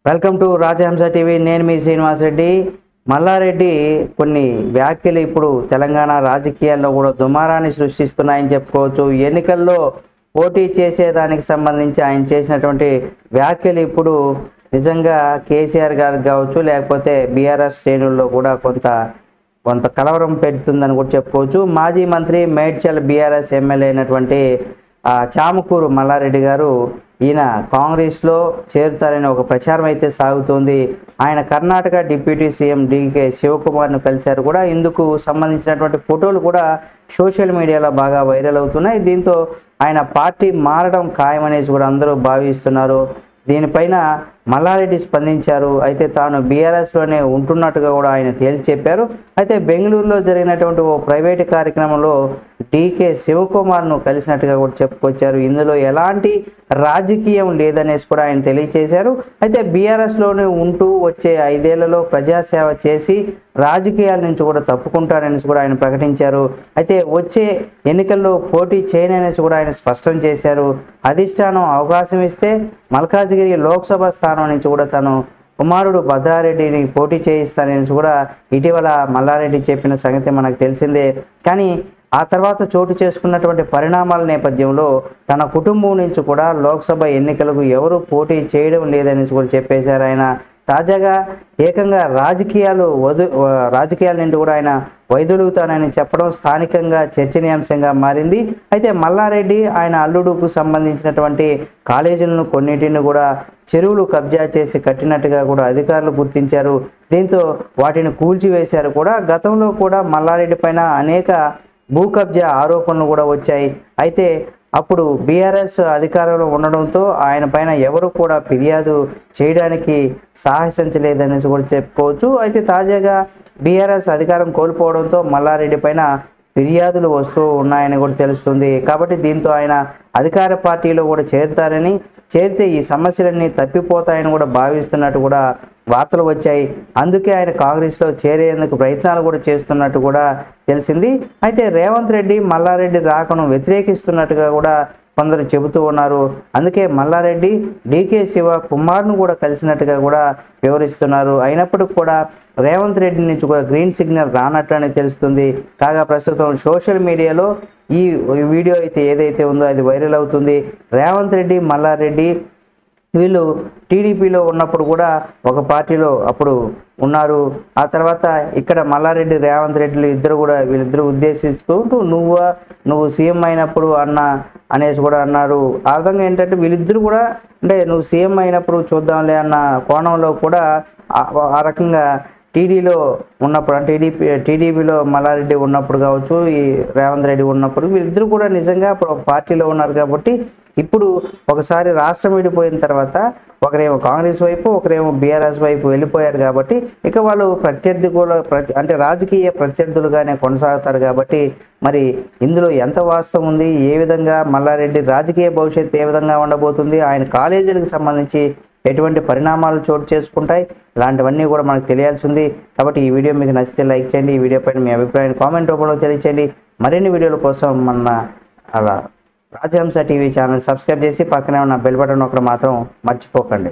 Welcome to రాజహంస TV. నేను మీ శ్రీనివాస్ రెడ్డి. మల్లారెడ్డి కొన్ని వ్యాఖ్యలు ఇప్పుడు తెలంగాణ రాజకీయాల్లో కూడా దుమారాన్ని సృష్టిస్తున్నాయని చెప్పుకోవచ్చు. ఎన్నికల్లో పోటీ చేసేదానికి సంబంధించి ఆయన చేసినటువంటి వ్యాఖ్యలు ఇప్పుడు నిజంగా కేసీఆర్ గారికి కావచ్చు, లేకపోతే బీఆర్ఎస్ శ్రేణుల్లో కూడా కొంత కలవరం పెడుతుందని కూడా చెప్పుకోవచ్చు. మాజీ మంత్రి మేడ్చల్ బీఆర్ఎస్ ఎమ్మెల్యే అయినటువంటి చామకూరు మల్లారెడ్డి గారు ఈయన కాంగ్రెస్లో చేరుతారని ఒక ప్రచారం అయితే సాగుతోంది. ఆయన కర్ణాటక డిప్యూటీ సీఎం డీకే శివకుమార్ను కలిశారు కూడా. ఇందుకు సంబంధించినటువంటి ఫోటోలు కూడా సోషల్ మీడియాలో బాగా వైరల్ అవుతున్నాయి. దీంతో ఆయన పార్టీ మారడం ఖాయమనేసి కూడా అందరూ భావిస్తున్నారు. దీనిపైన మల్లారెడ్డి స్పందించారు. అయితే తాను బీఆర్ఎస్లోనే ఉంటున్నట్టుగా కూడా ఆయన తేల్చి చెప్పారు. అయితే బెంగళూరులో జరిగినటువంటి ఓ ప్రైవేటు కార్యక్రమంలో డీకే శివకుమార్ను కలిసినట్టుగా కూడా చెప్పుకొచ్చారు. ఇందులో ఎలాంటి రాజకీయం లేదనేసి కూడా ఆయన తెలియచేశారు. అయితే బీఆర్ఎస్లోనే ఉంటూ వచ్చే 5 ఏళ్లలో ప్రజాసేవ చేసి రాజకీయాల నుంచి కూడా తప్పుకుంటారనేసి కూడా ఆయన ప్రకటించారు. అయితే వచ్చే ఎన్నికల్లో పోటీ చేయననేసి కూడా ఆయన స్పష్టం చేశారు. అధిష్టానం అవకాశం ఇస్తే మల్కాజ్గిరి లోక్సభ స్థానం నుంచి కూడా తను కుమారుడు భద్రారెడ్డిని పోటీ చేయిస్తానని కూడా ఇటీవల మల్లారెడ్డి చెప్పిన సంగతి మనకు తెలిసిందే. కానీ ఆ తర్వాత చోటు చేసుకున్నటువంటి పరిణామాల నేపథ్యంలో తన కుటుంబం నుంచి కూడా లోక్సభ ఎన్నికలకు ఎవరు పోటీ చేయడం లేదని కూడా చెప్పేశారు ఆయన. తాజాగా ఏకంగా రాజకీయాల నుండి కూడా ఆయన వైదొలుగుతానని చెప్పడం స్థానికంగా చర్చనీయాంశంగా మారింది. అయితే మల్లారెడ్డి ఆయన అల్లుడుకు సంబంధించినటువంటి కాలేజీలను కొన్నిటిని కూడా చెరువులు కబ్జా చేసి కట్టినట్టుగా కూడా అధికారులు గుర్తించారు. దీంతో వాటిని కూల్చివేశారు కూడా. గతంలో కూడా మల్లారెడ్డి పైన అనేక భూ కబ్జా ఆరోపణలు కూడా వచ్చాయి. అయితే అప్పుడు బీఆర్ఎస్ అధికారంలో ఉండడంతో ఆయన పైన ఎవరు కూడా ఫిర్యాదు చేయడానికి సాహసించలేదనేసి కూడా చెప్పుకోవచ్చు. అయితే తాజాగా బీఆర్ఎస్ అధికారం కోల్పోవడంతో మల్లారెడ్డి పైన ఫిర్యాదులు వస్తూ ఉన్నాయని కూడా తెలుస్తుంది. కాబట్టి దీంతో ఆయన అధికార పార్టీలో కూడా చేరితే ఈ సమస్యలన్నీ తప్పిపోతాయని కూడా భావిస్తున్నట్టు కూడా వార్తలు వచ్చాయి. అందుకే ఆయన కాంగ్రెస్లో చేరేందుకు ప్రయత్నాలు కూడా చేస్తున్నట్టు కూడా తెలిసింది. అయితే రేవంత్ రెడ్డి మల్లారెడ్డి రాకను వ్యతిరేకిస్తున్నట్టుగా కూడా కొందరు చెబుతూ ఉన్నారు. అందుకే మల్లారెడ్డి డీకే శివ కుమార్ను కూడా కలిసినట్టుగా కూడా వివరిస్తున్నారు. అయినప్పటికీ కూడా రేవంత్ రెడ్డి నుంచి కూడా గ్రీన్ సిగ్నల్ రానట్లని తెలుస్తుంది. కాగా ప్రస్తుతం సోషల్ మీడియాలో ఈ వీడియో అయితే ఏదైతే ఉందో అది వైరల్ అవుతుంది. రేవంత్ రెడ్డి మల్లారెడ్డి వీళ్ళు టీడీపీలో ఉన్నప్పుడు కూడా ఒక పార్టీలో అప్పుడు ఉన్నారు. ఆ తర్వాత ఇక్కడ మల్లారెడ్డి రేవంత్ రెడ్డిలు వీళ్ళిద్దరు ఉద్దేశిస్తూ నువ్వు సీఎం అయినప్పుడు అనేసి కూడా అన్నారు. ఆ విధంగా ఏంటంటే వీళ్ళిద్దరు కూడా అంటే నువ్వు సీఎం అయినప్పుడు చూద్దాంలే అన్న కోణంలో కూడా ఆ రకంగా టీడీలో ఉన్నప్పుడు అంటే టీడీపీలో మల్లారెడ్డి ఉన్నప్పుడు కావచ్చు, ఈ రేవంత్ రెడ్డి ఉన్నప్పుడు వీళ్ళిద్దరు కూడా నిజంగా అప్పుడు ఒక పార్టీలో ఉన్నారు. కాబట్టి ఇప్పుడు ఒకసారి రాష్ట్రం విడిపోయిన తర్వాత ఒకరేమో కాంగ్రెస్ వైపు ఒకరేమో బీఆర్ఎస్ వైపు వెళ్ళిపోయారు. కాబట్టి ఇక వాళ్ళు అంటే రాజకీయ ప్రత్యర్థులుగానే కొనసాగుతారు. కాబట్టి మరి ఇందులో ఎంత వాస్తవం ఉంది, ఏ విధంగా మల్లారెడ్డి రాజకీయ భవిష్యత్తు ఏ విధంగా ఉండబోతుంది, ఆయన కాలేజీలకు సంబంధించి ఎటువంటి పరిణామాలు చోటు చేసుకుంటాయి, ఇలాంటివన్నీ కూడా మనకు తెలియాల్సి ఉంది. కాబట్టి ఈ వీడియో మీకు నచ్చితే లైక్ చేయండి. ఈ వీడియో పైన మీ అభిప్రాయాన్ని కామెంట్ రూపంలో తెలియచేయండి. మరిన్ని వీడియోల కోసం రాజహంస టీవీ ఛానల్ సబ్స్క్రైబ్ చేసి పక్కనే ఉన్న బెల్ బటన్ ఒకటి మాత్రం మర్చిపోకండి.